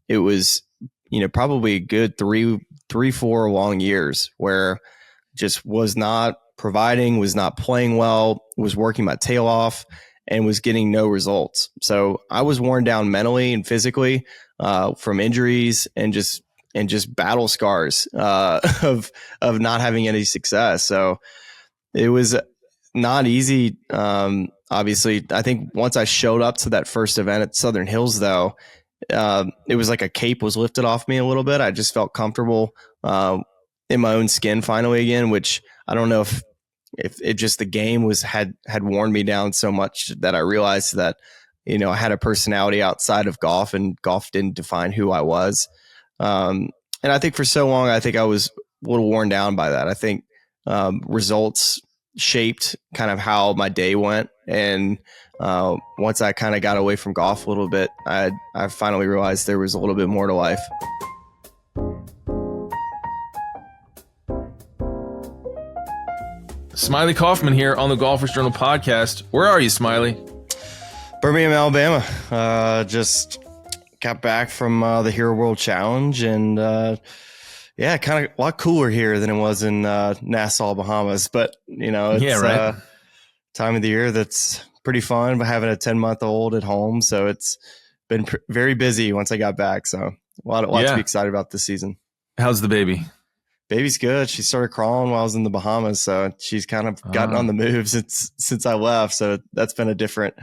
it was, probably a good three, 4 long years where just was not providing, was not playing well, was working my tail off, and was getting no results. So I was worn down mentally and physically from injuries and just battle scars of not having any success. So it was not easy. Obviously, I think once I showed up to that first event at Southern Hills, though, it was like a cape was lifted off me a little bit. I just felt comfortable in my own skin finally again, which I don't know if it just the game had worn me down so much that I realized that, I had a personality outside of golf, and golf didn't define who I was. And I think for so long, I think I was a little worn down by that. I think results shaped kind of how my day went. And once I kind of got away from golf a little bit, I finally realized there was a little bit more to life. Smylie Kaufman here on the Golfers Journal podcast. Where are you, Smylie? Birmingham, Alabama. Just got back from the Hero World Challenge, and kind of a lot cooler here than it was in Nassau, Bahamas. But it's time of the year that's pretty fun. But having a 10-month-old at home, so it's been very busy once I got back. So a lot to be excited about this season. How's the baby? Baby's good. She started crawling while I was in the Bahamas, so she's kind of gotten on the move since I left. So that's been a different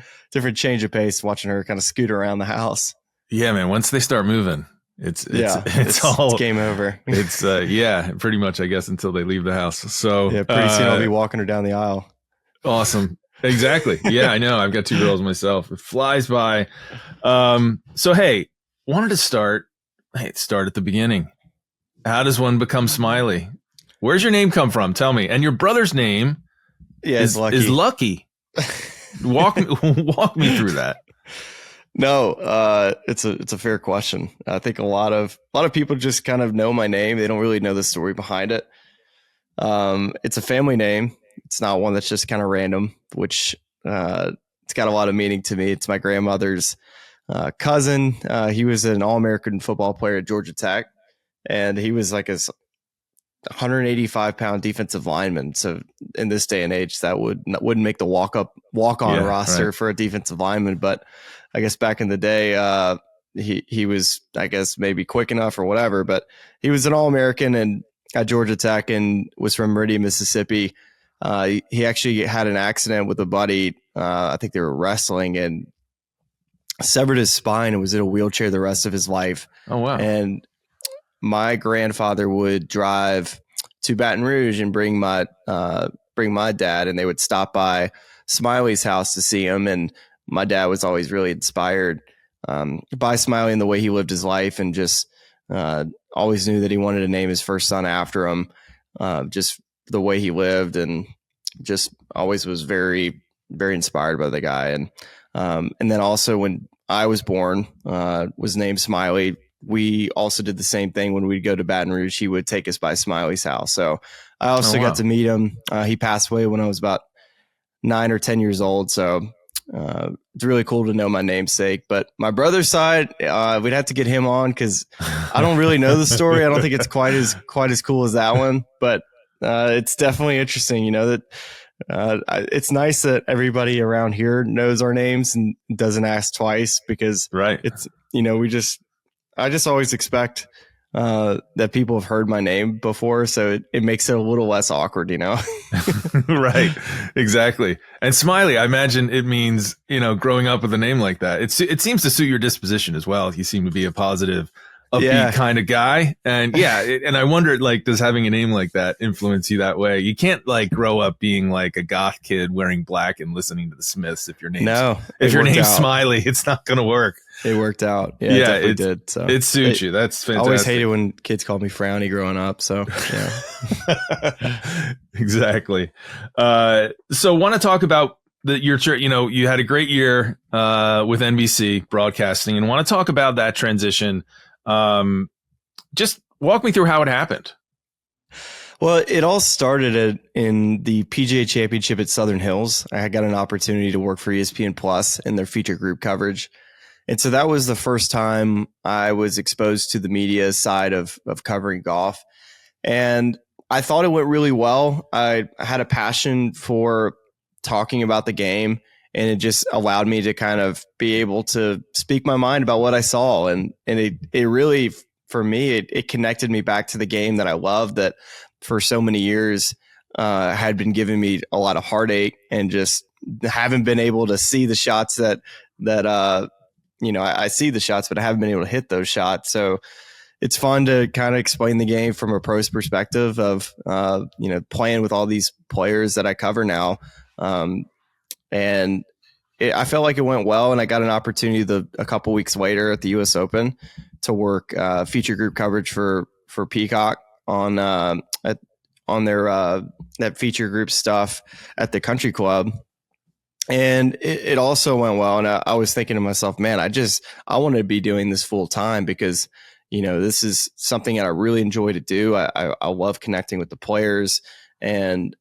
change of pace, watching her kind of scoot around the house. Yeah, man. Once they start moving, it's game over. It's pretty much, I guess, until they leave the house. So yeah, pretty soon I'll be walking her down the aisle. Awesome. Exactly. Yeah, I know. I've got 2 girls myself. It flies by. So hey, wanted to start at the beginning. How does one become Smylie? Where's your name come from? Tell me. And your brother's name is Lucky. Walk me through that. No, it's a fair question. I think a lot of people just kind of know my name. They don't really know the story behind it. It's a family name. It's not one that's just kind of random, which it's got a lot of meaning to me. It's my grandmother's cousin. He was an All-American football player at Georgia Tech. And he was like a 185-pound defensive lineman. So in this day and age, that wouldn't make the walk-on roster for a defensive lineman. But I guess back in the day, he was, I guess, maybe quick enough or whatever. But he was an All-American and at Georgia Tech and was from Meridian, Mississippi. He actually had an accident with a buddy. I think they were wrestling and severed his spine and was in a wheelchair the rest of his life. Oh, wow. And my grandfather would drive to Baton Rouge and bring my dad, and they would stop by Smylie's house to see him. And my dad was always really inspired by Smylie and the way he lived his life, and just always knew that he wanted to name his first son after him. Just the way he lived, and just always was very, very inspired by the guy. And then also when I was born, was named Smylie. We also did the same thing when we'd go to Baton Rouge. He would take us by Smylie's house. So I also got to meet him. He passed away when I was about 9 or 10 years old. So it's really cool to know my namesake. But my brother's side, we'd have to get him on because I don't really know the story. I don't think it's quite as cool as that one. But it's definitely interesting, that it's nice that everybody around here knows our names and doesn't ask twice, because it's, I just always expect that people have heard my name before, so it makes it a little less awkward, Right, exactly. And Smylie, I imagine it means, growing up with a name like that. It seems to suit your disposition as well. You seem to be a positive, upbeat kind of guy. And and I wonder, does having a name like that influence you that way? You can't grow up being like a goth kid wearing black and listening to the Smiths if your name's Smylie. It's not going to work. It worked out. Yeah, it definitely did. So it suits you. That's fantastic. I always hated when kids called me Frowny growing up. So yeah. Exactly. So want to talk about your church. You had a great year with NBC broadcasting, and want to talk about that transition. Just walk me through how it happened. Well, it all started in the PGA Championship at Southern Hills. I got an opportunity to work for ESPN Plus in their feature group coverage. And so that was the first time I was exposed to the media side of covering golf. And I thought it went really well. I had a passion for talking about the game, and it just allowed me to kind of be able to speak my mind about what I saw. And it really, for me, it connected me back to the game that I loved, that for so many years had been giving me a lot of heartache, and just haven't been able to see the shots that I see the shots, but I haven't been able to hit those shots. So it's fun to kind of explain the game from a pro's perspective of, playing with all these players that I cover now. And I felt like it went well, and I got an opportunity a couple weeks later at the U.S. Open to work feature group coverage for Peacock on their that feature group stuff at the Country Club. And it also went well. And I was thinking to myself, man, I want to be doing this full time, because, this is something that I really enjoy to do. I love connecting with the players, and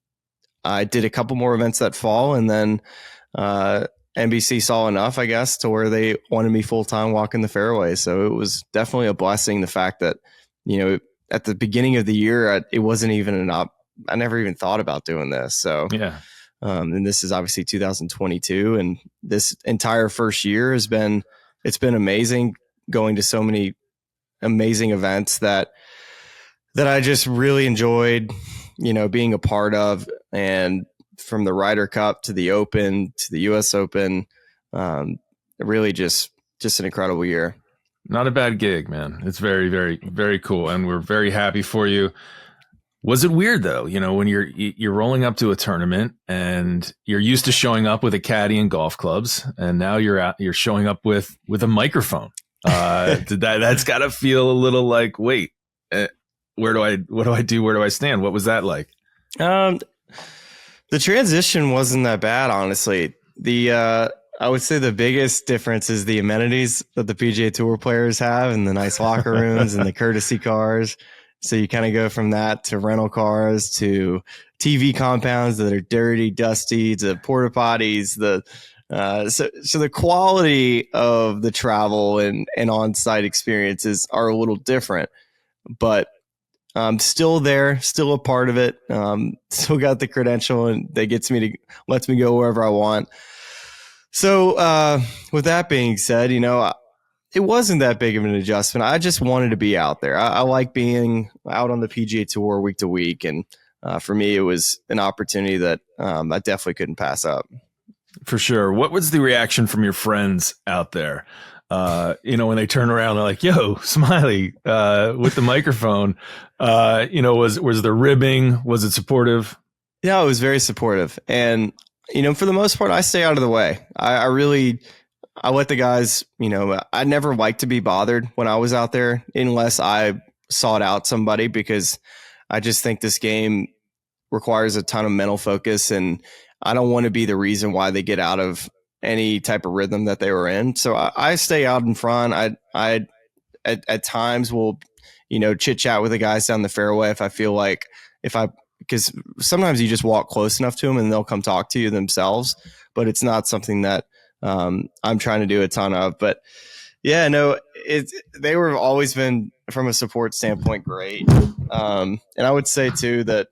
I did a couple more events that fall, and then NBC saw enough, I guess, to where they wanted me full time walking the fairway. So it was definitely a blessing. The fact that, at the beginning of the year, it wasn't even I never even thought about doing this. So yeah. And this is obviously 2022, and this entire first year it's been amazing, going to so many amazing events that I just really enjoyed, being a part of. And from the Ryder Cup to the Open to the US Open, really just an incredible year. Not a bad gig, man. It's very, very, very cool, and we're very happy for you. Was it weird though, when you're rolling up to a tournament and you're used to showing up with a caddy and golf clubs, and now you're showing up with a microphone? That's got to feel a little like, wait, what do I do? Where do I stand? What was that like? The transition wasn't that bad, honestly. I would say the biggest difference is the amenities that the PGA Tour players have, and the nice locker rooms and the courtesy cars. So you kind of go from that to rental cars to TV compounds that are dirty, dusty, to porta potties. So the quality of the travel and on-site experiences are a little different, but I'm still there, still a part of it. Still got the credential, and that lets me go wherever I want. So with that being said, it wasn't that big of an adjustment. I just wanted to be out there. I like being out on the PGA Tour week to week. And for me, it was an opportunity that I definitely couldn't pass up. For sure. What was the reaction from your friends out there? When they turn around, they're like, yo, Smylie, with the microphone, was there ribbing? Was it supportive? Yeah, it was very supportive. And, for the most part, I stay out of the way. I let the guys, I never liked to be bothered when I was out there unless I sought out somebody, because I just think this game requires a ton of mental focus, and I don't want to be the reason why they get out of any type of rhythm that they were in. So I stay out in front. I at times will, chit chat with the guys down the fairway if I feel like, because sometimes you just walk close enough to them and they'll come talk to you themselves, but it's not something that I'm trying to do a ton of. But yeah, no, they were always been, from a support standpoint, great. And I would say too that,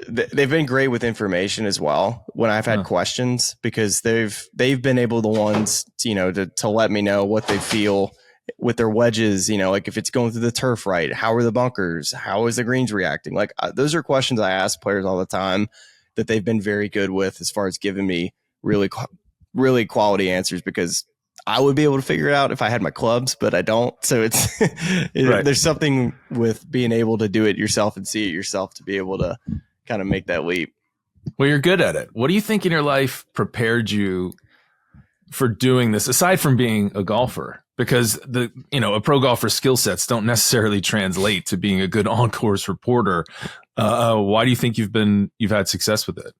they've been great with information as well when I've had questions, because they've been able, the ones, to let me know what they feel with their wedges, like if it's going through the turf right, how are the bunkers, how is the greens reacting? Like those are questions I ask players all the time that they've been very good with, as far as giving me really, really quality answers, because I would be able to figure it out if I had my clubs, but I don't. So it's right. There's something with being able to do it yourself and see it yourself to be able to kind of make that leap. Well, you're good at it. What do you think in your life prepared you for doing this, aside from being a golfer? Because a pro golfer's skill sets don't necessarily translate to being a good on-course reporter. Why do you think you've had success with it?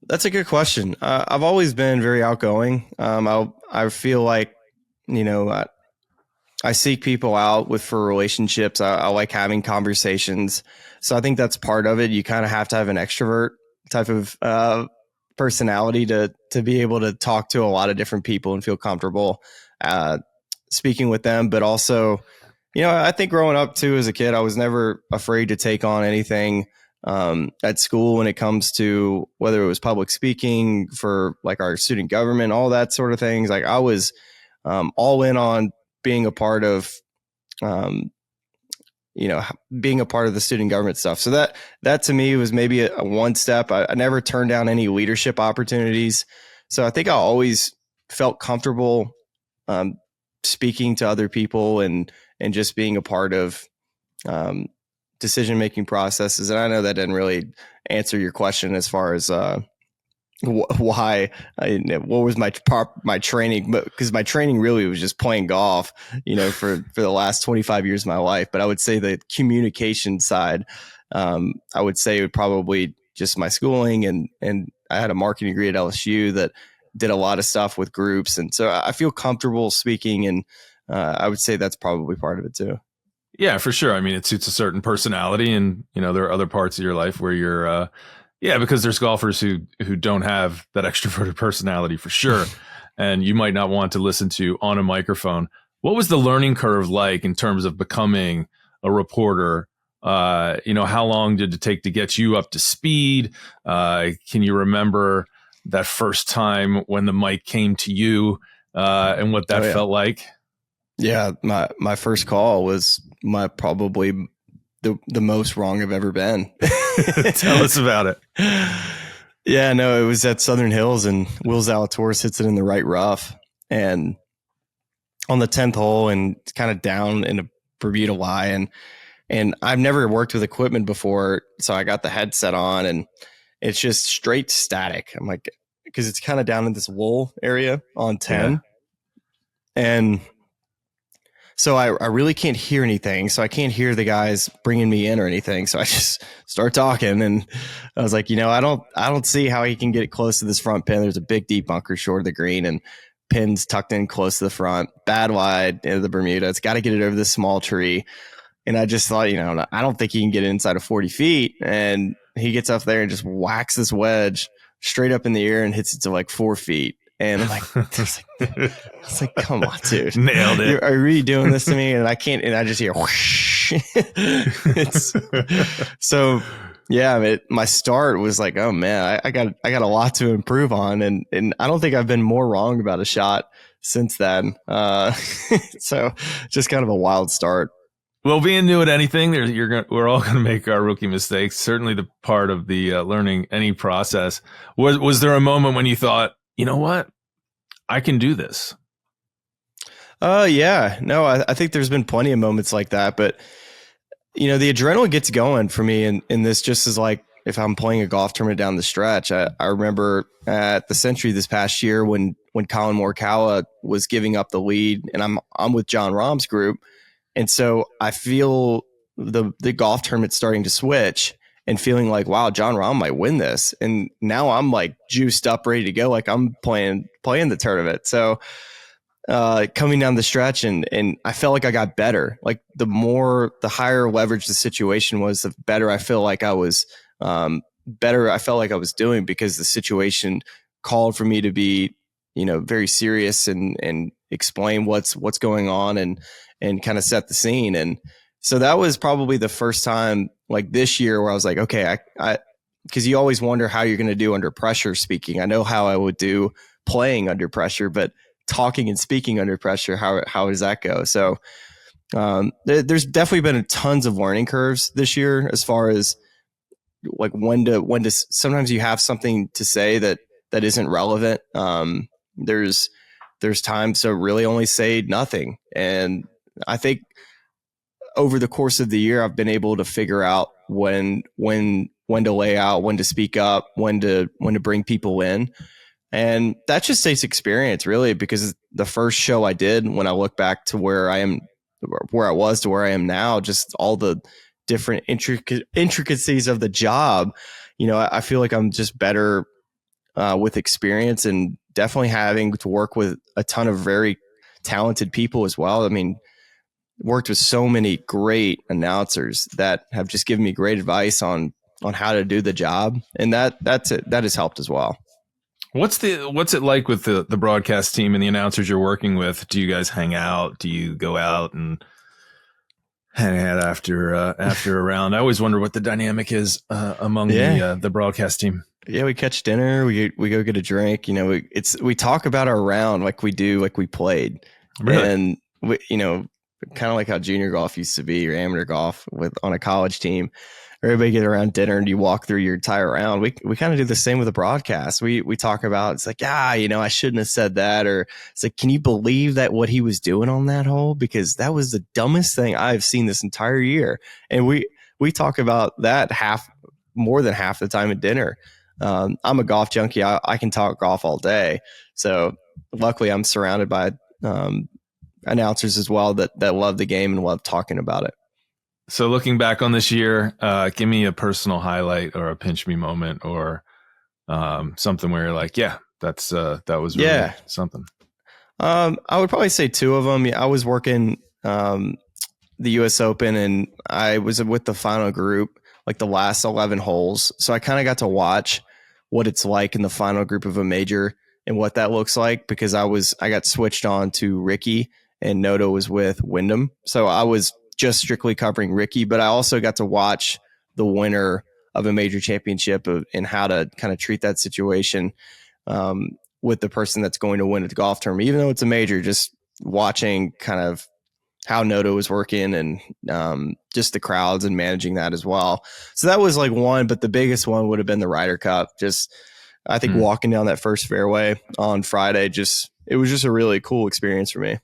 That's a good question. I've always been very outgoing. I feel like, I seek people out for relationships. I like having conversations. So I think that's part of it. You kind of have to have an extrovert type of personality to be able to talk to a lot of different people and feel comfortable speaking with them. But also, I think growing up too as a kid, I was never afraid to take on anything at school when it comes to whether it was public speaking for like our student government, all that sort of things. Like I was all in on being a part of being a part of the student government stuff. So that to me was maybe a one step. I never turned down any leadership opportunities. So I think I always felt comfortable speaking to other people and just being a part of decision-making processes. And I know that didn't really answer your question as far as why what was my training, because my training really was just playing golf for the last 25 years of my life. But I would say the communication side, I would say would probably just my schooling, and I had a marketing degree at LSU that did a lot of stuff with groups, and so I feel comfortable speaking, and I would say that's probably part of it too. Yeah, for sure. I mean, it suits a certain personality, and there are other parts of your life where you're because there's golfers who don't have that extroverted personality for sure. And you might not want to listen to on a microphone. What was the learning curve like in terms of becoming a reporter? How long did it take to get you up to speed? Can you remember that first time when the mic came to you and what that felt like? Yeah, my first call was probably the most wrong I've ever been. Tell us about it. Yeah, no, it was at Southern Hills, and Will Zalatoris hits it in the right rough, and on the 10th hole, and it's kind of down in a Bermuda Y, and I've never worked with equipment before, so I got the headset on, and it's just straight static. I'm like, because it's kind of down in this wool area on 10, yeah. And so I really can't hear anything. So I can't hear the guys bringing me in or anything. So I just start talking, and I was like, I don't see how he can get close to this front pin. There's a big deep bunker short of the green, and pins tucked in close to the front, bad wide into the Bermuda. It's got to get it over this small tree. And I just thought, I don't think he can get it inside of 40 feet. And he gets up there and just whacks this wedge straight up in the air and hits it to like 4 feet. And I'm like, I was like, come on, dude. Nailed it. Are you really doing this to me? And I can't, and I just hear whoosh. So yeah, my start was like, oh man, I got a lot to improve on. And I don't think I've been more wrong about a shot since then. So just kind of a wild start. Well, being new at anything, we're all going to make our rookie mistakes. Certainly the part of the learning any process. Was there a moment when you thought, you know what? I can do this. Yeah, no, I think there's been plenty of moments like that, but the adrenaline gets going for me in this, just as like if I'm playing a golf tournament down the stretch. I remember at the Century this past year when Colin Morikawa was giving up the lead, and I'm with John Rahm's group, and so I feel the golf tournament starting to switch, and feeling like, wow, John Rahm might win this. And now I'm like juiced up, ready to go. Like I'm playing the tournament. So coming down the stretch, and I felt like I got better. Like the higher leverage the situation was, the better I feel like I was doing, because the situation called for me to be, very serious and explain what's going on and kind of set the scene. And so that was probably the first time like this year where I was like, okay, I because you always wonder how you're going to do under pressure speaking. I know how I would do playing under pressure, but talking and speaking under pressure, how does that go? So there's definitely been tons of learning curves this year, as far as like when to sometimes you have something to say that isn't relevant. There's times to really only say nothing. And I think over the course of the year, I've been able to figure out when to lay out, when to speak up, when to bring people in. And that just takes experience, really, because the first show I did, when I look back to where I was to where I am now, just all the different intricacies of the job, I feel like I'm just better with experience, and definitely having to work with a ton of very talented people as well. I mean, worked with so many great announcers that have just given me great advice on how to do the job. And that has helped as well. What's it like with the broadcast team and the announcers you're working with? Do you guys hang out? Do you go out and hang out after a round? I always wonder what the dynamic is among the broadcast team. Yeah, we catch dinner. We go get a drink. We talk about our round like we played. Really? And we, kind of like how junior golf used to be, or amateur golf on a college team. Everybody get around dinner and you walk through your entire round. We kind of do the same with the broadcast. We talk about, it's like, I shouldn't have said that. Or it's like, can you believe that what he was doing on that hole? Because that was the dumbest thing I've seen this entire year. And we talk about that more than half the time at dinner. I'm a golf junkie. I can talk golf all day. So luckily I'm surrounded by announcers as well that love the game and love talking about it. So looking back on this year, give me a personal highlight or a pinch me moment or something where you're like, that was really something. I would probably say two of them. I was working the US Open and I was with the final group, like the last 11 holes. So I kind of got to watch what it's like in the final group of a major and what that looks like, because I got switched on to Ricky and Noto was with Wyndham. So I was just strictly covering Ricky, but I also got to watch the winner of a major championship and how to kind of treat that situation with the person that's going to win at the golf tournament, even though it's a major, just watching kind of how Noto was working and just the crowds and managing that as well. So that was like one, but the biggest one would have been the Ryder Cup. I think walking down that first fairway on Friday, it was just a really cool experience for me.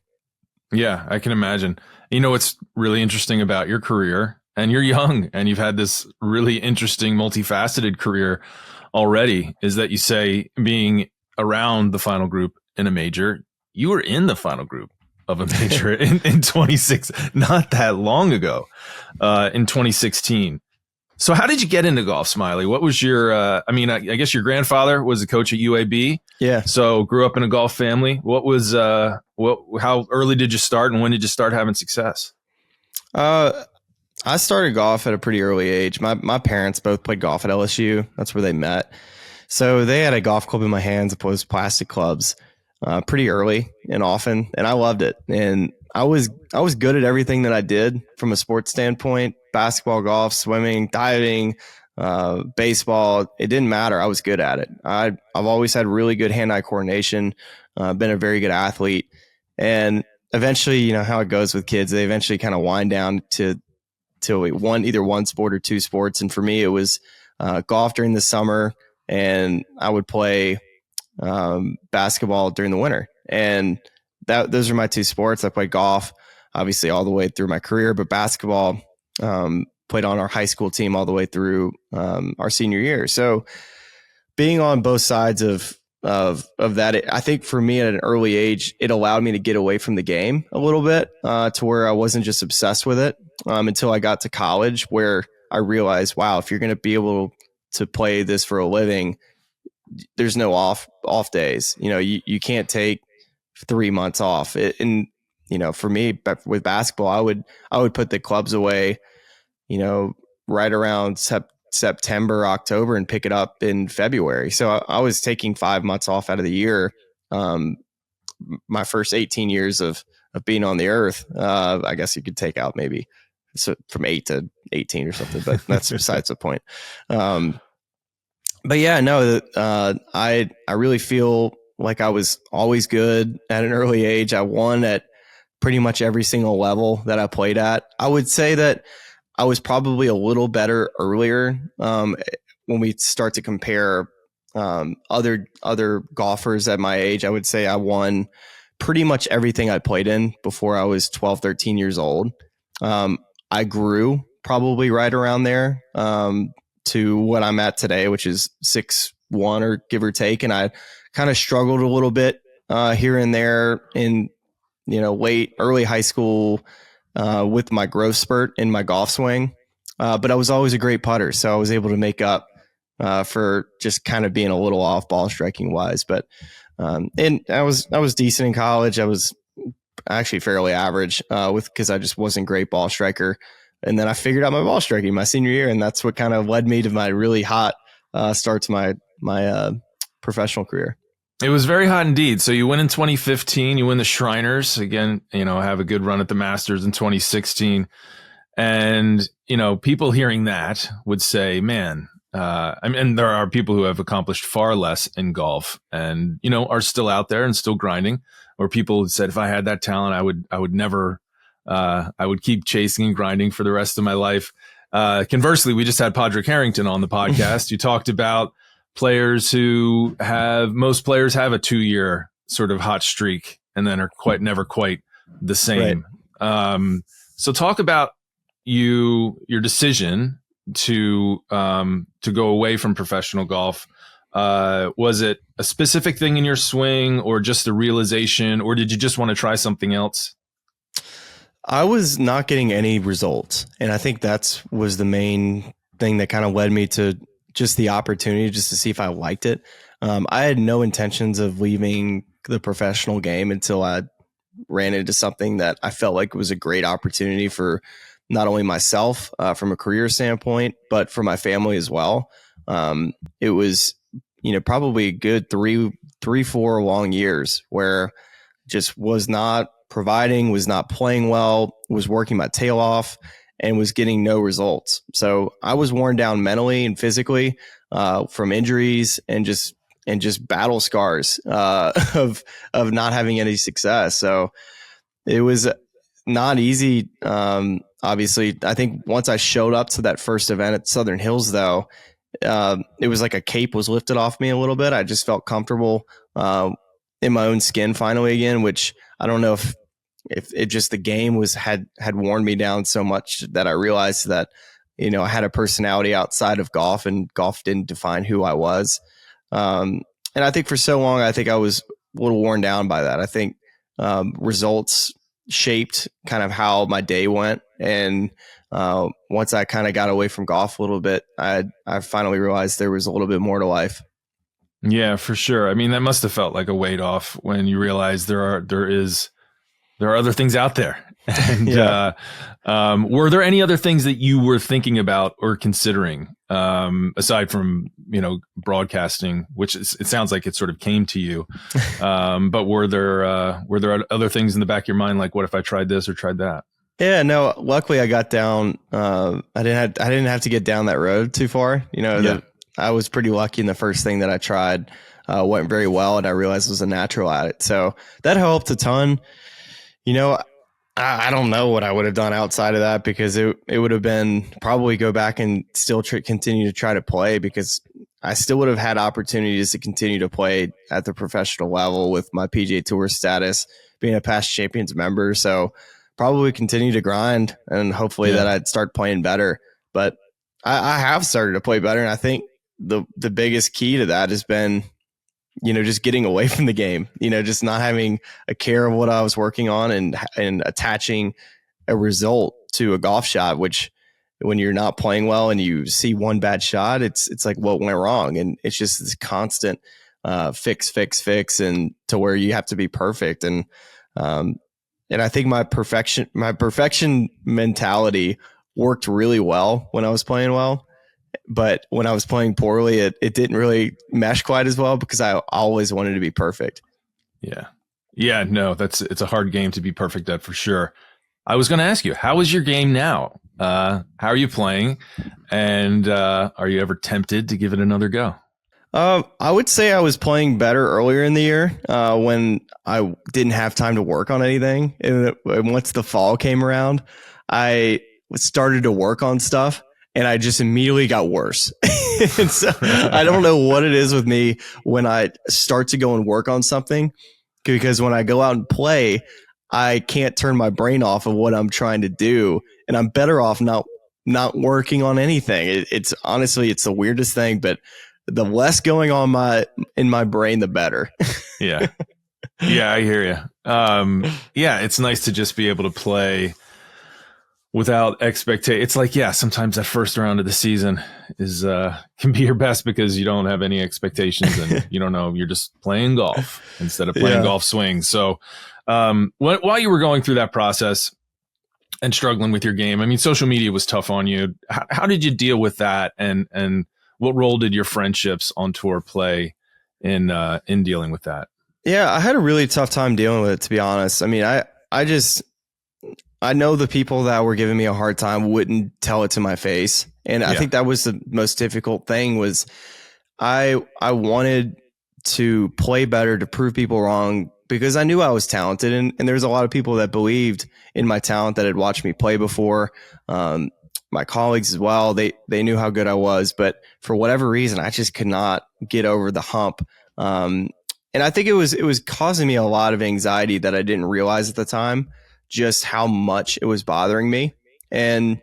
Yeah, I can imagine. What's really interesting about your career, and you're young and you've had this really interesting multifaceted career already, is that you say being around the final group in a major, you were in the final group of a major in 26, not that long ago, in 2016. So how did you get into golf, Smylie? What was your, I guess your grandfather was a coach at UAB. Yeah. So grew up in a golf family. What was, how early did you start and when did you start having success? I started golf at a pretty early age. My parents both played golf at LSU. That's where they met. So they had a golf club in my hands opposed to plastic clubs pretty early and often. And I loved it. And I was good at everything that I did from a sports standpoint: basketball, golf, swimming, diving, baseball. It didn't matter. I was good at it. I've always had really good hand-eye coordination, been a very good athlete. And eventually, how it goes with kids, they eventually kind of wind down to either one sport or two sports. And for me, it was golf during the summer, and I would play basketball during the winter. And those are my two sports. I played golf, obviously, all the way through my career, but basketball, played on our high school team all the way through our senior year. So being on both sides of that, I think for me at an early age, it allowed me to get away from the game a little bit to where I wasn't just obsessed with it until I got to college, where I realized, wow, if you're going to be able to play this for a living, there's no off days. You can't take 3 months off. And for me with basketball, I would put the clubs away, right around September, October, and pick it up in February. So I was taking 5 months off out of the year. My first 18 years of being on the earth, I guess you could take out maybe from 8 to 18 or something, but that's besides the point. But yeah, no, I really feel like I was always good at an early age. I won at pretty much every single level that I played at. I would say that I was probably a little better earlier when we start to compare other golfers at my age. I would say I won pretty much everything I played in before I was 12, 13 years old. I grew probably right around there to what I'm at today, which is 6'1" or give or take. And I kind of struggled a little bit here and there in, early high school with my growth spurt in my golf swing. But I was always a great putter. So I was able to make up for just kind of being a little off ball striking wise. But and I was decent in college. I was actually fairly average because I just wasn't a great ball striker. And then I figured out my ball striking my senior year, and that's what kind of led me to my really hot start to my professional career. It was very hot indeed. So you win in 2015, you win the Shriners again, have a good run at the Masters in 2016. And, people hearing that would say, man, and there are people who have accomplished far less in golf and, are still out there and still grinding, or people said, if I had that talent, I would never, I would keep chasing and grinding for the rest of my life. Conversely, we just had Padraig Harrington on the podcast. You talked about players most players have a 2-year sort of hot streak and then are never quite the same. Right. So talk about your decision to go away from professional golf. Was it a specific thing in your swing or just a realization, or did you just want to try something else? I was not getting any results. And I think that was the main thing that kind of led me to just the opportunity just to see if I liked it. I had no intentions of leaving the professional game until I ran into something that I felt like was a great opportunity for not only myself from a career standpoint, but for my family as well. It was, probably a good 4 long years where just was not providing, was not playing well, was working my tail off, and was getting no results. So I was worn down mentally and physically from injuries and just battle scars of not having any success. So it was not easy. Obviously, I think once I showed up to that first event at Southern Hills, though, it was like a cape was lifted off me a little bit. I just felt comfortable in my own skin finally again, which I don't know if it just the game had worn me down so much that I realized that, I had a personality outside of golf and golf didn't define who I was. And I think for so long, I think I was a little worn down by that. I think results shaped kind of how my day went. And once I kind of got away from golf a little bit, I finally realized there was a little bit more to life. Yeah, for sure. I mean, that must have felt like a weight off when you realize there are other things out there. And yeah. Were there any other things that you were thinking about or considering aside from, broadcasting, which it sounds like it sort of came to you. But were there other things in the back of your mind? Like, what if I tried this or tried that? Yeah, no, luckily I got down. I didn't have to get down that road too far. I was pretty lucky in the first thing that I tried went very well, and I realized it was a natural at it. So that helped a ton. I don't know what I would have done outside of that, because it would have been probably go back and still continue to try to play, because I still would have had opportunities to continue to play at the professional level with my PGA Tour status, being a past champions member. So probably continue to grind and hopefully that I'd start playing better. But I have started to play better. And I think the biggest key to that has been, just getting away from the game, just not having a care of what I was working on and attaching a result to a golf shot, which when you're not playing well and you see one bad shot, it's like what went wrong. And it's just this constant fix, and to where you have to be perfect. And I think my perfection mentality worked really well when I was playing well. But when I was playing poorly, it didn't really mesh quite as well, because I always wanted to be perfect. Yeah. Yeah, no, it's a hard game to be perfect at, for sure. I was going to ask you, how is your game now? How are you playing? And are you ever tempted to give it another go? I would say I was playing better earlier in the year when I didn't have time to work on anything. And once the fall came around, I started to work on stuff. And I just immediately got worse. And so I don't know what it is with me when I start to go and work on something, because when I go out and play, I can't turn my brain off of what I'm trying to do. And I'm better off not working on anything. It's honestly, it's the weirdest thing, but the less going on in my brain, the better. Yeah. Yeah, I hear you. Yeah, it's nice to just be able to play without expectation. It's like, sometimes that first round of the season is can be your best because you don't have any expectations and you don't know, you're just playing golf instead of playing golf swings. So while you were going through that process and struggling with your game, I mean, social media was tough on you. How did you deal with that? And what role did your friendships on tour play in dealing with that? Yeah, I had a really tough time dealing with it, to be honest. I mean, I know the people that were giving me a hard time wouldn't tell it to my face. And I think that was the most difficult thing was I wanted to play better, to prove people wrong, because I knew I was talented. And there's a lot of people that believed in my talent that had watched me play before. My colleagues as well, they knew how good I was. But for whatever reason, I just could not get over the hump. And I think it was causing me a lot of anxiety that I didn't realize at the time, just how much it was bothering me. And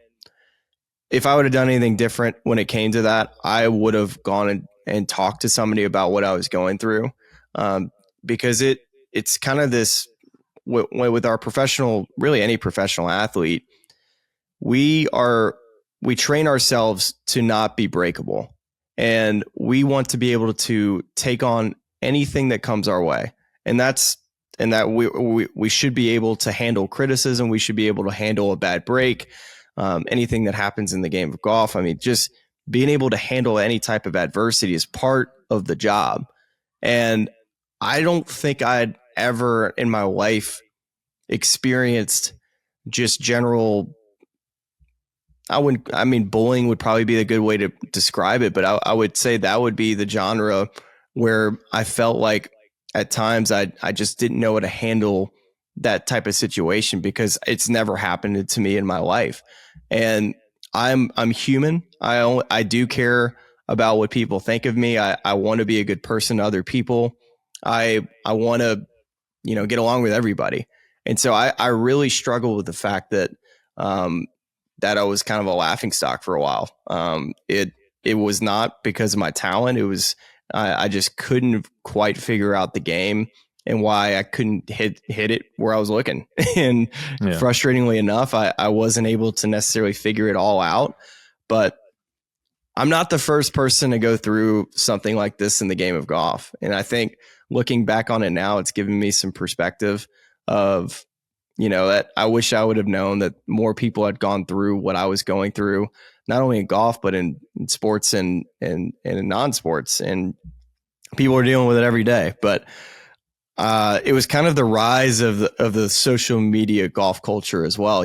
if I would have done anything different when it came to that, I would have gone and talked to somebody about what I was going through. Because it's kind of this, with our professional, really any professional athlete, we train ourselves to not be breakable. And we want to be able to take on anything that comes our way. And that we should be able to handle criticism. We should be able to handle a bad break, anything that happens in the game of golf. I mean, just being able to handle any type of adversity is part of the job. And I don't think I'd ever in my life experienced just general, bullying would probably be a good way to describe it, but I would say that would be the genre where I felt like at times I just didn't know how to handle that type of situation, because it's never happened to me in my life. And I'm human. I do care about what people think of me. I want to be a good person to other people. I want to, get along with everybody. And so I really struggle with the fact that, that I was kind of a laughing stock for a while. It was not because of my talent. It was, I just couldn't quite figure out the game and why I couldn't hit it where I was looking. And frustratingly enough, I wasn't able to necessarily figure it all out. But I'm not the first person to go through something like this in the game of golf. And I think looking back on it now, it's given me some perspective of, that I wish I would have known that more people had gone through what I was going through, not only in golf, but in sports and in non-sports. And people are dealing with it every day. But it was kind of the rise of the social media golf culture as well.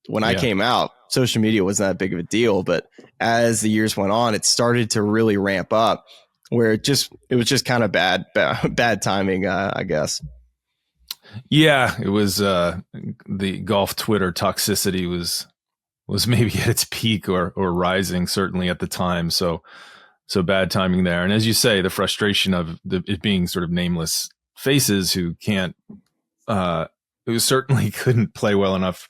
When I came out, social media wasn't that big of a deal, but as the years went on, it started to really ramp up, where it was just kind of bad timing, I guess. Yeah, it was the golf Twitter toxicity was maybe at its peak or rising, certainly at the time. So bad timing there. And as you say, the frustration of it being sort of nameless faces who who certainly couldn't play well enough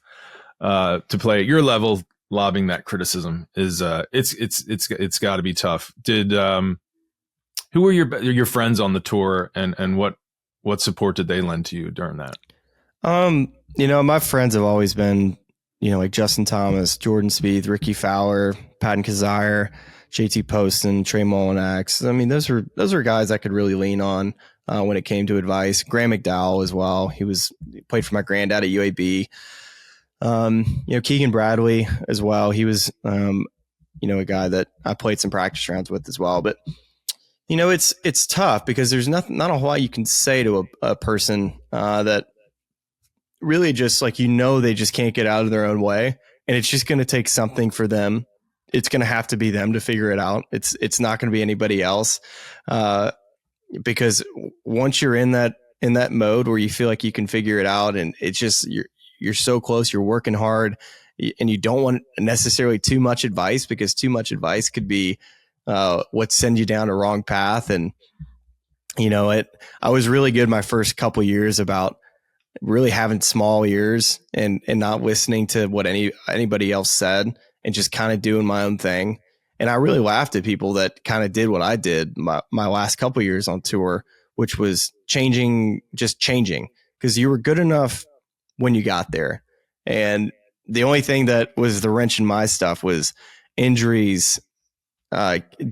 to play at your level, lobbing that criticism is it's got to be tough. Who were your friends on the tour, and what support did they lend to you during that? My friends have always been, like Justin Thomas, Jordan Spieth, Ricky Fowler, Patton Kizzire, JT Poston, Trey Mullinax. I mean, those were guys I could really lean on when it came to advice. Graham McDowell as well. He played for my granddad at UAB. Keegan Bradley as well. He was, a guy that I played some practice rounds with as well. But it's tough because there's not a whole lot you can say to a person that really just they just can't get out of their own way, and it's just going to take something for them. It's going to have to be them to figure it out. It's not going to be anybody else, because once you're in that mode where you feel like you can figure it out, and it's just you're so close, you're working hard, and you don't want necessarily too much advice, because too much advice could be what send you down a wrong path. And I was really good my first couple years about really having small ears and not listening to what anybody else said, and just kind of doing my own thing. And I really laughed at people that kind of did what I did my last couple years on tour, which was changing, because you were good enough when you got there. And the only thing that was the wrench in my stuff was injuries.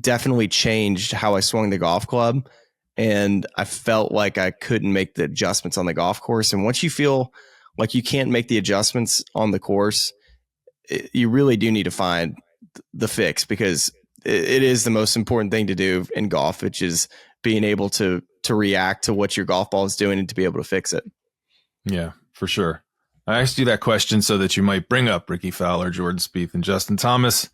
Definitely changed how I swung the golf club, and I felt like I couldn't make the adjustments on the golf course. And once you feel like you can't make the adjustments on the course, you really do need to find the fix, because it is the most important thing to do in golf, which is being able to react to what your golf ball is doing and to be able to fix it. Yeah, for sure. I asked you that question so that you might bring up Ricky Fowler, Jordan Spieth, and Justin Thomas,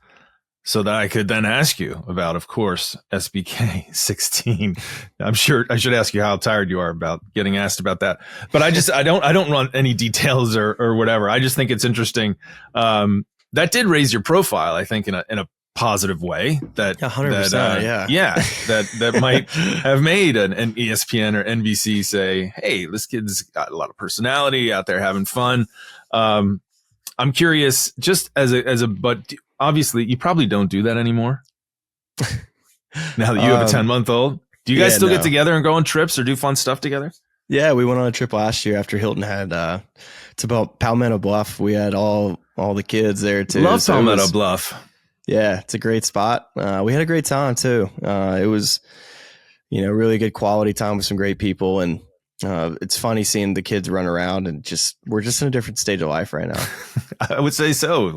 so that I could then ask you about, of course, SBK 16. I'm sure I should ask you how tired you are about getting asked about that, but I don't want any details or whatever. I just think it's interesting. That did raise your profile, I think, in a positive way. That 100%, that might have made an ESPN or NBC say, "Hey, this kid's got a lot of personality out there having fun." I'm curious, just but obviously you probably don't do that anymore. Now that you have a 10-month-old, do you guys still get together and go on trips or do fun stuff together? Yeah, we went on a trip last year after Hilton had it's about Palmetto Bluff. We had all the kids there too. Love Palmetto Bluff. Yeah, it's a great spot. We had a great time too. It was, really good quality time with some great people, and it's funny seeing the kids run around and we're just in a different stage of life right now. I would say so.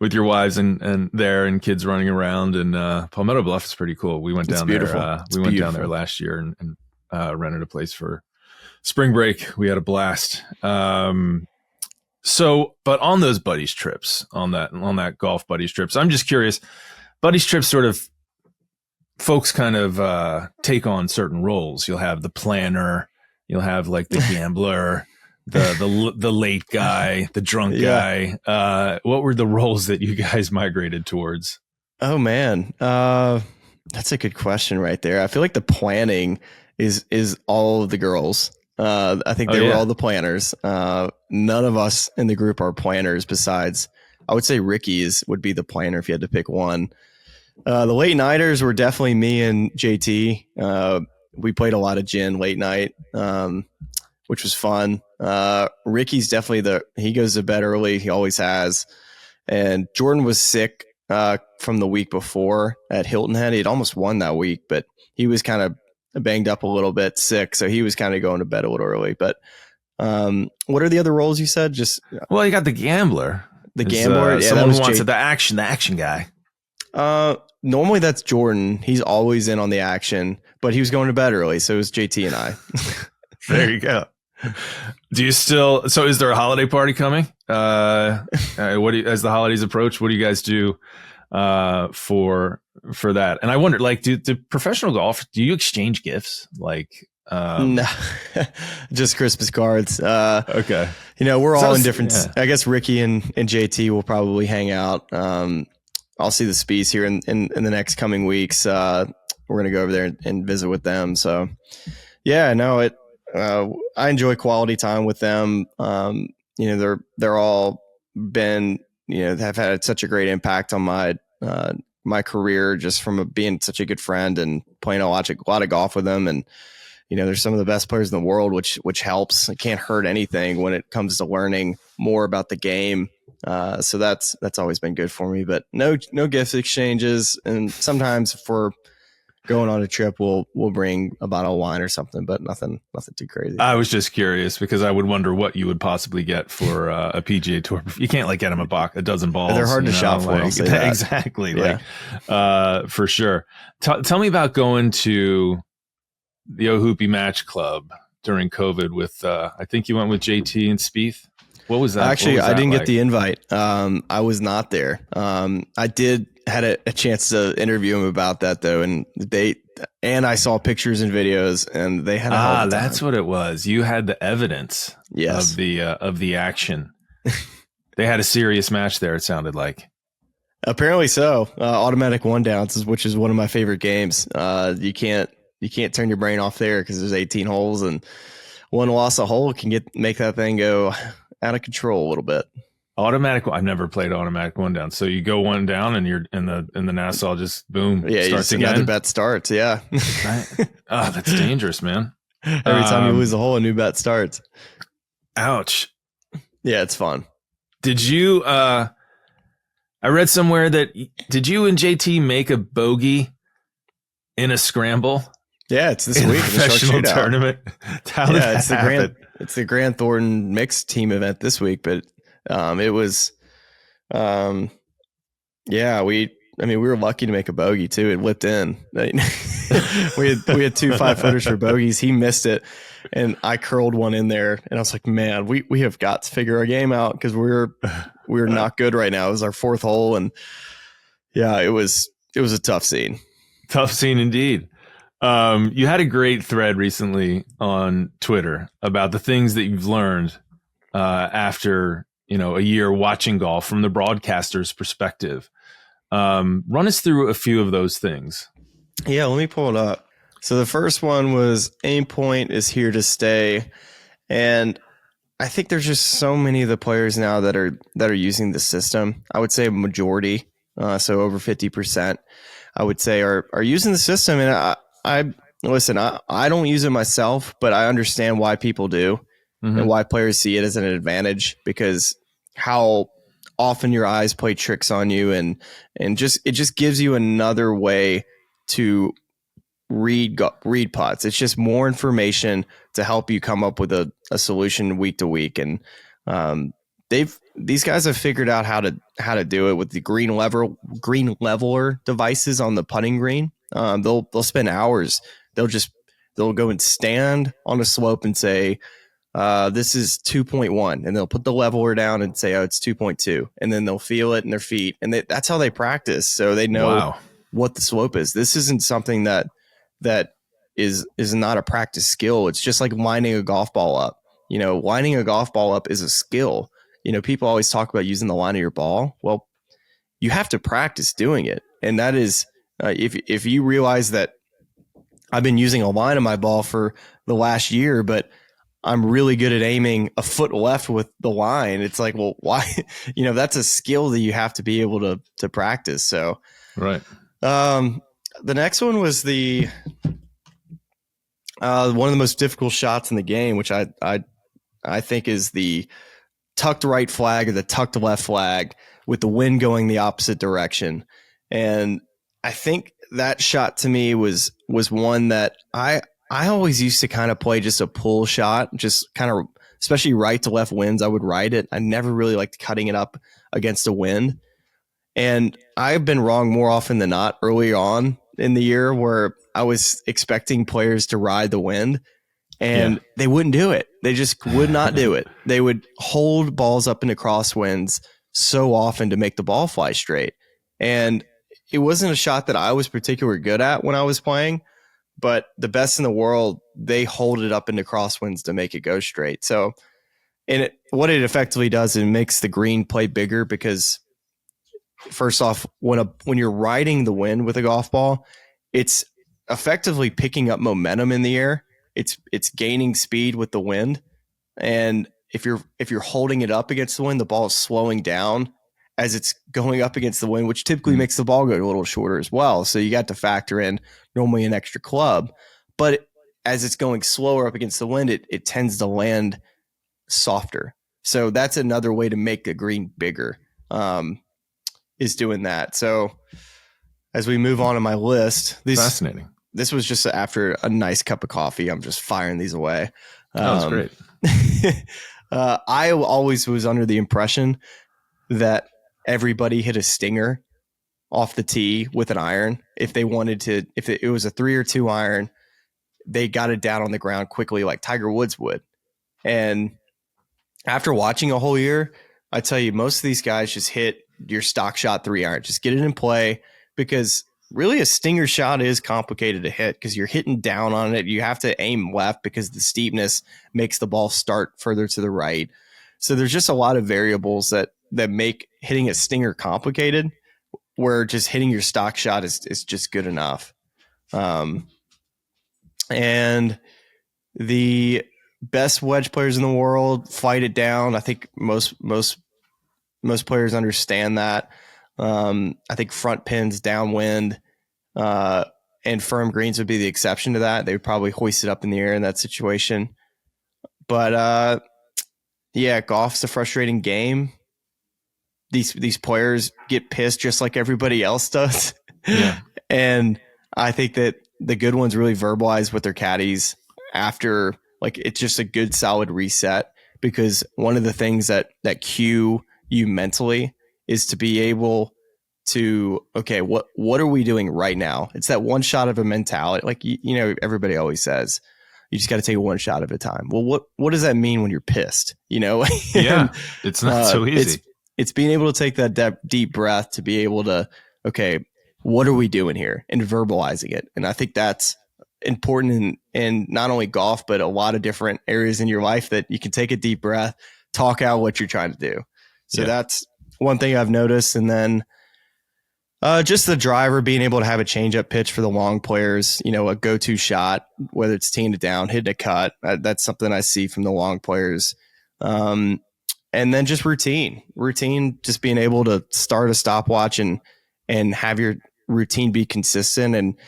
With your wives and kids running around, and Palmetto Bluff is pretty cool. We went down there. We went down there last year and rented a place for spring break. We had a blast. But on those buddies trips, on that golf buddies trips, I'm just curious. Buddies trips sort of, folks kind of take on certain roles. You'll have the planner. You'll have like the gambler, the late guy, the drunk guy. What were the roles that you guys migrated towards? Oh man, that's a good question right there. I feel like the planning is all of the girls. I think they were all the planners. None of us in the group are planners besides, I would say Ricky would be the planner if you had to pick one. The late nighters were definitely me and JT. We played a lot of gin late night, which was fun. Ricky's definitely he goes to bed early. He always has. And Jordan was sick from the week before at Hilton Head. He'd almost won that week, but he was kind of banged up a little bit, sick. So he was kind of going to bed a little early. But what are the other roles you said? You got the gambler. The gambler. Someone who wants the action guy. Normally that's Jordan. He's always in on the action, but he was going to bed early. So it was JT and I. There you go. Do you still, so is there a holiday party coming? As the holidays approach, what do you guys do for that? And I wonder, like, do professional golf, do you exchange gifts? Like, no, just Christmas cards. Okay. We're all in different, I guess Ricky and JT will probably hang out. I'll see the Spieths here in the next coming weeks. We're going to go over there and visit with them. So yeah, no, I enjoy quality time with them. They're all been, have had such a great impact on my career just from being such a good friend and playing a lot of golf with them. And, they're some of the best players in the world, which helps. It can't hurt anything when it comes to learning more about the game. So that's always been good for me, but no gift exchanges. And sometimes if we're going on a trip, we'll bring a bottle of wine or something, but nothing too crazy. I was just curious because I would wonder what you would possibly get for a PGA Tour. You can't get them a dozen balls. They're hard to shop for. Exactly. Yeah. For sure. Tell me about going to the Ohoopee Match Club during COVID with, I think you went with JT and Spieth. What was that? Actually, I didn't get the invite. I was not there. I had a chance to interview him about that though. And I saw pictures and videos and they had that's what it was. You had the evidence of the action. They had a serious match there. It sounded like. Apparently so. Automatic one downs, which is one of my favorite games. You can't turn your brain off there because there's 18 holes and one loss a hole can make that thing go out of control a little bit. Automatic. I've never played automatic one down. So you go one down and you're in the Nassau just boom. Yeah, starts again. Another bet starts. Yeah. Oh, that's dangerous, man. Every time you lose a hole, a new bet starts. Ouch. Yeah, it's fun. Did you? I read somewhere did you and JT make a bogey in a scramble? Yeah, it's this week. Professional tournament. It's the Grant Thornton mixed team event this week, but it was, we we were lucky to make a bogey too. It whipped in. we had 2 5-footers for bogeys. He missed it, and I curled one in there. And I was like, man, we have got to figure our game out because we're not good right now. It was our 4th hole, and yeah, it was a tough scene. Tough scene indeed. You had a great thread recently on Twitter about the things that you've learned after a year watching golf from the broadcaster's perspective. Run us through a few of those things. Yeah, let me pull it up. So the first one was aim point is here to stay, and I think there's just so many of the players now that are using the system. I would say a majority, so over 50%, I would say are using the system. And I don't use it myself, but I understand why people do and why players see it as an advantage, because how often your eyes play tricks on you, and it just gives you another way to read putts. It's just more information to help you come up with a solution week to week. And these guys have figured out how to do it with the green leveler devices on the putting green. They'll spend hours. They'll go and stand on a slope and say, this is 2.1, and they'll put the leveler down and say, oh, it's 2.2, and then they'll feel it in their feet, and that's how they practice. So they know what the slope is. This isn't something that is not a practice skill. It's just like lining a golf ball up. Lining a golf ball up is a skill. People always talk about using the line of your ball. Well, you have to practice doing it, and that is if you realize that I've been using a line of my ball for the last year, but I'm really good at aiming a foot left with the line. It's like, well, why? That's a skill that you have to be able to practice. So, right. The next one was the one of the most difficult shots in the game, which I think is the tucked right flag or the tucked left flag with the wind going the opposite direction. And I think that shot to me was one that I always used to kind of play just a pull shot, just kind of, especially right to left winds. I would ride it. I never really liked cutting it up against a wind. And I've been wrong more often than not early on in the year, where I was expecting players to ride the wind, and they wouldn't do it. They just would not do it. They would hold balls up into crosswinds so often to make the ball fly straight. And it wasn't a shot that I was particularly good at when I was playing, but the best in the world, they hold it up into crosswinds to make it go straight. So, and what it effectively does, it makes the green play bigger, because first off, when you're riding the wind with a golf ball, it's effectively picking up momentum in the air. It's gaining speed with the wind, and if you're holding it up against the wind, the ball is slowing down as it's going up against the wind, which typically makes the ball go a little shorter as well. So you got to factor in normally an extra club, but as it's going slower up against the wind, it tends to land softer. So that's another way to make the green bigger, is doing that. So as we move on to my list, fascinating. This was just after a nice cup of coffee. I'm just firing these away. That was great. I always was under the impression that everybody hit a stinger off the tee with an iron. If they wanted to, if it was a 3 or 2 iron, they got it down on the ground quickly like Tiger Woods would. And after watching a whole year, I tell you, most of these guys just hit your stock shot 3 iron. Just get it in play, because really a stinger shot is complicated to hit because you're hitting down on it. You have to aim left because the steepness makes the ball start further to the right. So there's just a lot of variables that make hitting a stinger complicated, where just hitting your stock shot is just good enough. And the best wedge players in the world fight it down. I think most players understand that. I think front pins downwind and firm greens would be the exception to that. They would probably hoist it up in the air in that situation. But golf's a frustrating game. These players get pissed just like everybody else does. Yeah. And I think that the good ones really verbalize with their caddies after, like, it's just a good solid reset, because one of the things that cue you mentally is to be able to, okay, what are we doing right now? It's that one shot of a mentality. Like, you know, everybody always says, you just got to take one shot at a time. Well, what does that mean when you're pissed? You know? Yeah, it's not so easy. It's being able to take that deep breath to be able to, okay, what are we doing here? And verbalizing it. And I think that's important in not only golf, but a lot of different areas in your life, that you can take a deep breath, talk out what you're trying to do. So that's one thing I've noticed. And then just the driver being able to have a change-up pitch for the long players, you know, a go-to shot, whether it's teeing it down, hitting a cut. That's something I see from the long players. And then just routine, just being able to start a stopwatch and have your routine be consistent. And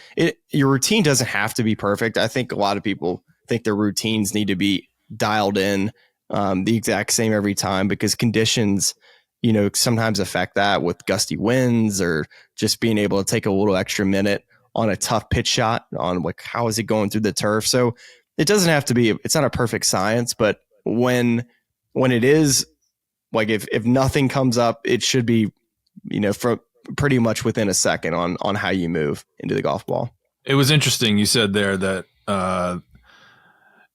your routine doesn't have to be perfect. I think a lot of people think their routines need to be dialed in the exact same every time, because conditions, you know, sometimes affect that, with gusty winds or just being able to take a little extra minute on a tough pitch shot, on like, how is it going through the turf? So it doesn't have to be, it's not a perfect science, but when it is, like, if nothing comes up, it should be, you know, from pretty much within a second on how you move into the golf ball. It was interesting. You said there that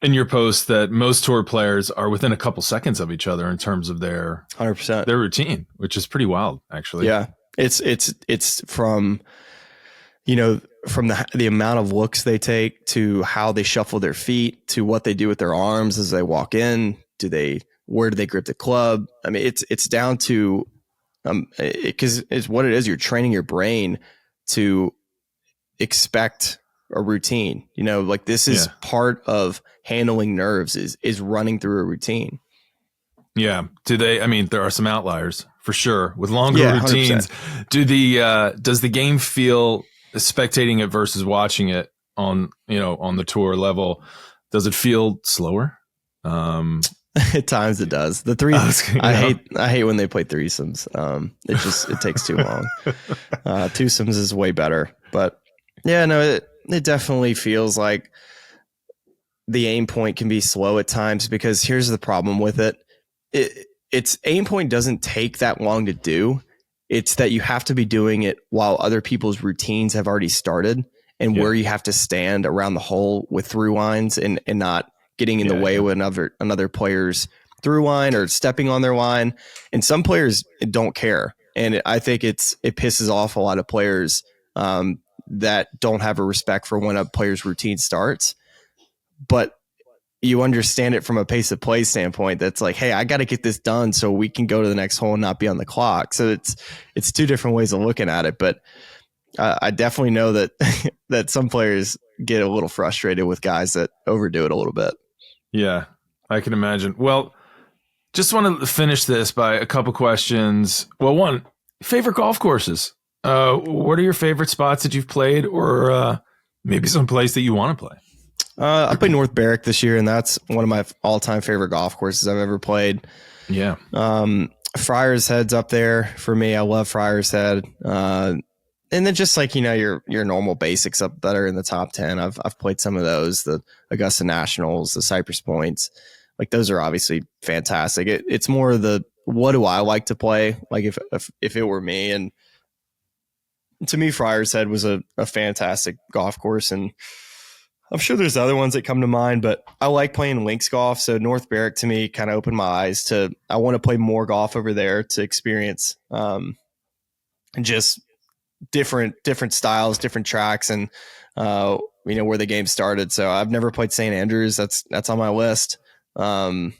in your post that most tour players are within a couple seconds of each other in terms of their 100% their routine, which is pretty wild, actually. Yeah, it's from, you know, from the amount of looks they take, to how they shuffle their feet, to what they do with their arms as they walk in. Where do they grip the club? I mean, it's down to because it's what it is. You're training your brain to expect a routine. You know, like, this is part of handling nerves, is running through a routine. Yeah. I mean, there are some outliers for sure with longer routines. 100%. Does the game feel, spectating it versus watching it on the tour level, does it feel slower? At times it does. I hate when they play threesomes. It takes too long. Twosomes is way better, but yeah, no, it definitely feels like the aim point can be slow at times, because here's the problem with it. Its aim point doesn't take that long to do. It's that you have to be doing it while other people's routines have already started, and where you have to stand around the hole with through lines and not getting in the way with another player's through line or stepping on their line. And some players don't care. And I think it pisses off a lot of players that don't have a respect for when a player's routine starts. But you understand it from a pace of play standpoint. That's like, hey, I got to get this done so we can go to the next hole and not be on the clock. So it's two different ways of looking at it. But I definitely know that that some players get a little frustrated with guys that overdo it a little bit. Yeah, I can imagine. Well, just want to finish this by a couple questions. Well, one, favorite golf courses. What are your favorite spots that you've played, or maybe some place that you want to play? I played North Berwick this year, and that's one of my all-time favorite golf courses I've ever played. Yeah. Friars Head's up there for me. I love Friars Head. And then just like, you know, your normal basics up that are in the top 10. I've played some of those, the Augusta Nationals, the Cypress Points. Like, those are obviously fantastic. It's more the, what do I like to play? Like, if it were me. And to me, Friars Head was a fantastic golf course. And I'm sure there's other ones that come to mind, but I like playing links golf. So North Berwick to me kind of opened my eyes to, I want to play more golf over there to experience just different styles, different tracks, and you know, where the game started. So I've never played St. Andrews. That's on my list. So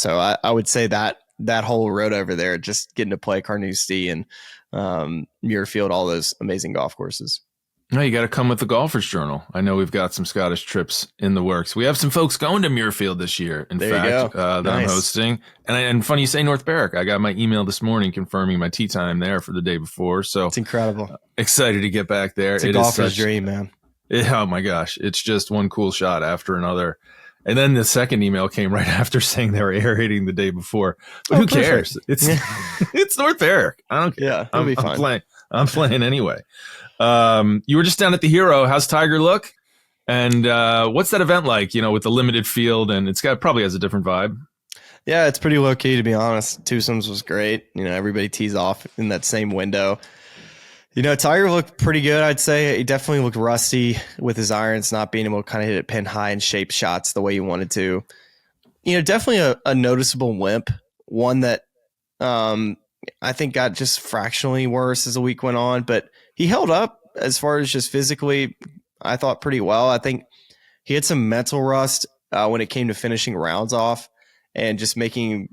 I would say that whole road over there, just getting to play Carnoustie and Muirfield, all those amazing golf courses. No, you got to come with the Golfer's Journal. I know we've got some Scottish trips in the works. We have some folks going to Muirfield this year, in fact, that I'm hosting. And funny you say North Berwick. I got my email this morning confirming my tee time there for the day before. So it's incredible. Excited to get back there. It's a golfer's dream, man. Oh my gosh. It's just one cool shot after another. And then the second email came right after saying they were aerating the day before. But who cares? It's it's North Berwick. I don't care. Yeah, it'll be fun. I'm playing anyway. You were just down at the Hero. How's Tiger look? And what's that event like, you know, with the limited field? And it's probably has a different vibe. Yeah, it's pretty low key, to be honest. Twosomes was great. You know, everybody tees off in that same window. Tiger looked pretty good, I'd say. He definitely looked rusty with his irons, not being able to kind of hit it pin high and shape shots the way he wanted to. Definitely a noticeable limp, one that I think got just fractionally worse as the week went on, but he held up as far as just physically, I thought pretty well. I think he had some mental rust when it came to finishing rounds off and just making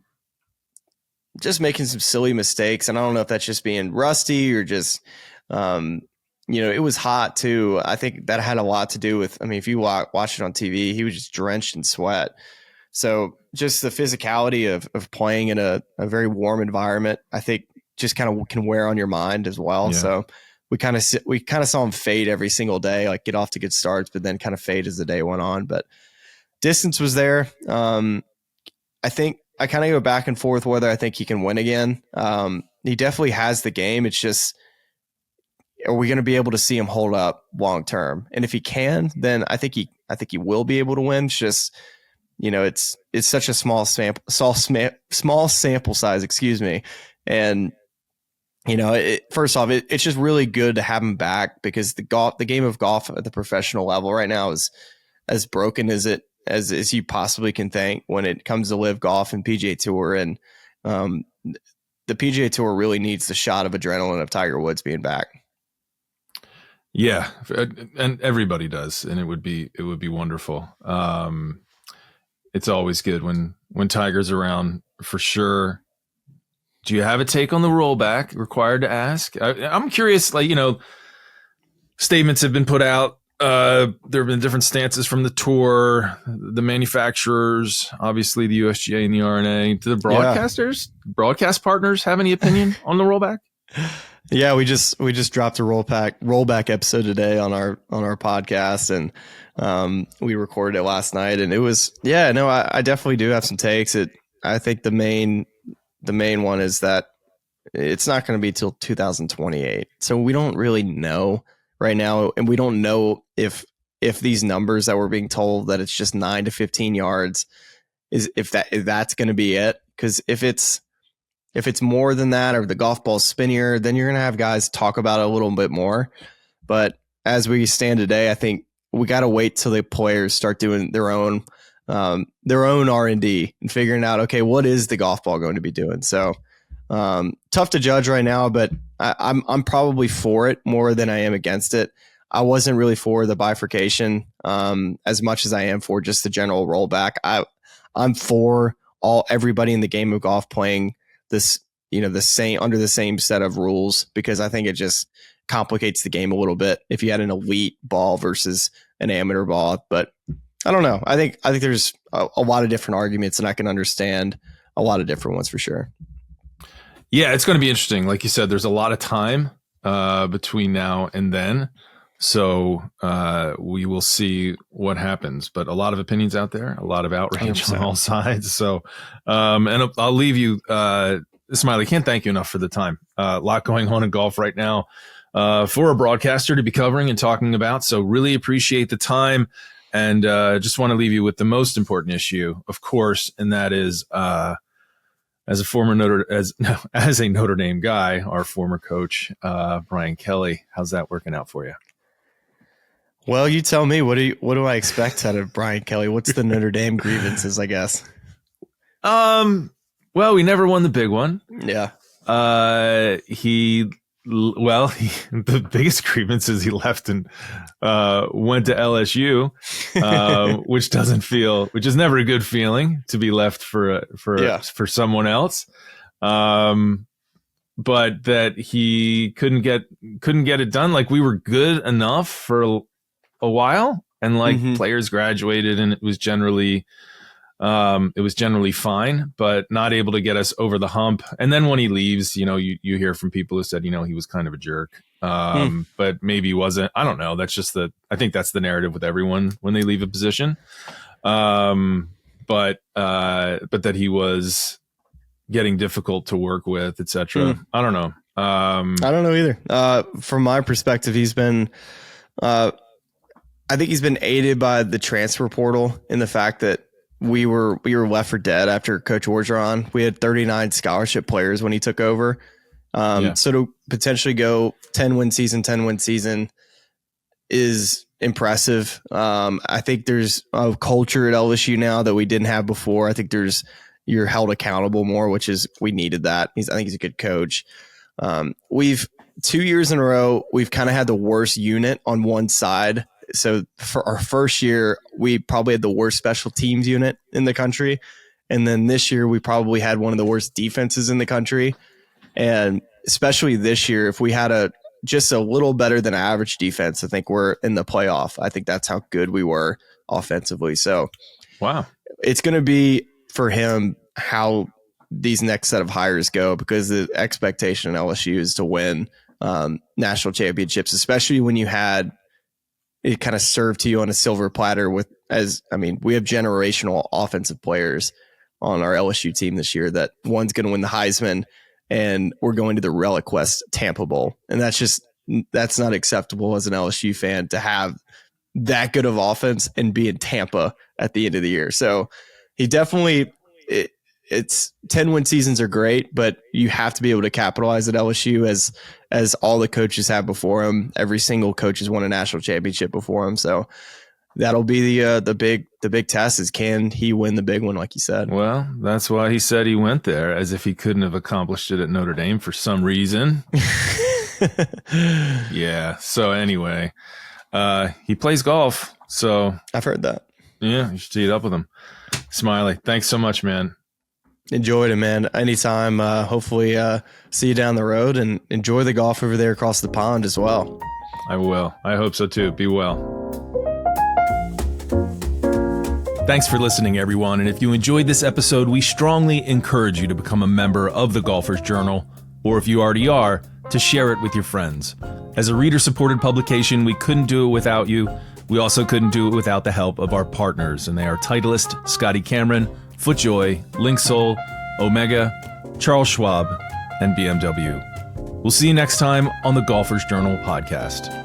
some silly mistakes. And I don't know if that's just being rusty or just, it was hot too. I think that had a lot to do with, if you watch it on TV, he was just drenched in sweat. So just the physicality of playing in a very warm environment, I think just kind of can wear on your mind as well. Yeah. So we kind of saw him fade every single day, like get off to good starts, but then kind of fade as the day went on. But distance was there. I think I kind of go back and forth whether I think he can win again. He definitely has the game. It's just, are we going to be able to see him hold up long term? And if he can, then I think he will be able to win. It's just, it's such a small sample size, excuse me. And, first off, it's just really good to have him back because the game of golf at the professional level right now is as broken as you possibly can think when it comes to live golf and PGA Tour. And the PGA Tour really needs the shot of adrenaline of Tiger Woods being back. Yeah, and everybody does, and it would be wonderful. It's always good when Tiger's around, for sure. Do you have a take on the rollback? Required to ask. I'm curious. Statements have been put out. There have been different stances from the tour, the manufacturers, obviously the USGA and the RNA. Do the broadcast partners have any opinion on the rollback? Yeah, we just dropped a rollback episode today on our podcast, and we recorded it last night, and it was I definitely do have some takes. I think the main one is that it's not going to be till 2028, so we don't really know right now, and we don't know if these numbers that we're being told that it's just 9 to 15 yards if that's going to be it. Because if it's more than that, or the golf ball's spinnier, then you're going to have guys talk about it a little bit more. But as we stand today, I think we got to wait till the players start doing their own R&D and figuring out, okay, what is the golf ball going to be doing? So tough to judge right now, but I'm probably for it more than I am against it. I wasn't really for the bifurcation as much as I am for just the general rollback. I'm for everybody in the game of golf playing this, the same under the same set of rules, because I think it just complicates the game a little bit if you had an elite ball versus an amateur ball. But I don't know. I think there's a lot of different arguments, and I can understand a lot of different ones for sure. Yeah, it's going to be interesting. Like you said, there's a lot of time between now and then. So we will see what happens. But a lot of opinions out there, a lot of outrage 100%. On all sides. So, and I'll leave you, Smylie, can't thank you enough for the time. A lot going on in golf right now for a broadcaster to be covering and talking about. So really appreciate the time. And just want to leave you with the most important issue, of course, and that is as a Notre Dame guy, our former coach, Brian Kelly. How's that working out for you? Well, you tell me. What do I expect out of Brian Kelly? What's the Notre Dame grievances, I guess? Well, we never won the big one. Yeah. The biggest grievance is he left and went to LSU, which is never a good feeling to be left for someone else. But that he couldn't get it done. Like, we were good enough for a while, and players graduated, and it was generally fine, but not able to get us over the hump. And then when he leaves, you hear from people who said, he was kind of a jerk, but maybe he wasn't. I don't know. That's just I think that's the narrative with everyone when they leave a position. But that he was getting difficult to work with, etc. I don't know. I don't know either. From my perspective, he's been, I think he's been aided by the transfer portal in the fact that we were left for dead after Coach Orgeron. We had 39 scholarship players when he took over. So to potentially go 10-win season is impressive. I think there's a culture at LSU now that we didn't have before. I think you're held accountable more, we needed that. I think he's a good coach. We've 2 years in a row, we've kind of had the worst unit on one side. So for our first year, we probably had the worst special teams unit in the country. And then this year, we probably had one of the worst defenses in the country. And especially this year, if we had just a little better than average defense, I think we're in the playoff. I think that's how good we were offensively. So wow, it's going to be for him how these next set of hires go, because the expectation in LSU is to win national championships, especially when you had it kind of served to you on a silver platter we have generational offensive players on our LSU team this year that one's going to win the Heisman and we're going to the Relic West Tampa Bowl. And that's not acceptable as an LSU fan to have that good of offense and be in Tampa at the end of the year. So he definitely, it's 10-win seasons are great, but you have to be able to capitalize at LSU as all the coaches have before him. Every single coach has won a national championship before him. So that'll be the big test is, can he win the big one, like you said? Well, that's why he said he went there, as if he couldn't have accomplished it at Notre Dame for some reason. Yeah. So anyway, he plays golf. So I've heard that. Yeah, you should tee it up with him. Smylie, thanks so much, man. Enjoyed it, man. Anytime. Hopefully see you down the road, and enjoy the golf over there across the pond as well. I will. I hope so too. Be well. Thanks for listening, everyone. And if you enjoyed this episode, we strongly encourage you to become a member of the Golfer's Journal, or if you already are, to share it with your friends. As a reader-supported publication, we couldn't do it without you. We also couldn't do it without the help of our partners, and they are Titleist, Scotty Cameron, FootJoy, Linksole, Omega, Charles Schwab, and BMW. We'll see you next time on the Golfer's Journal podcast.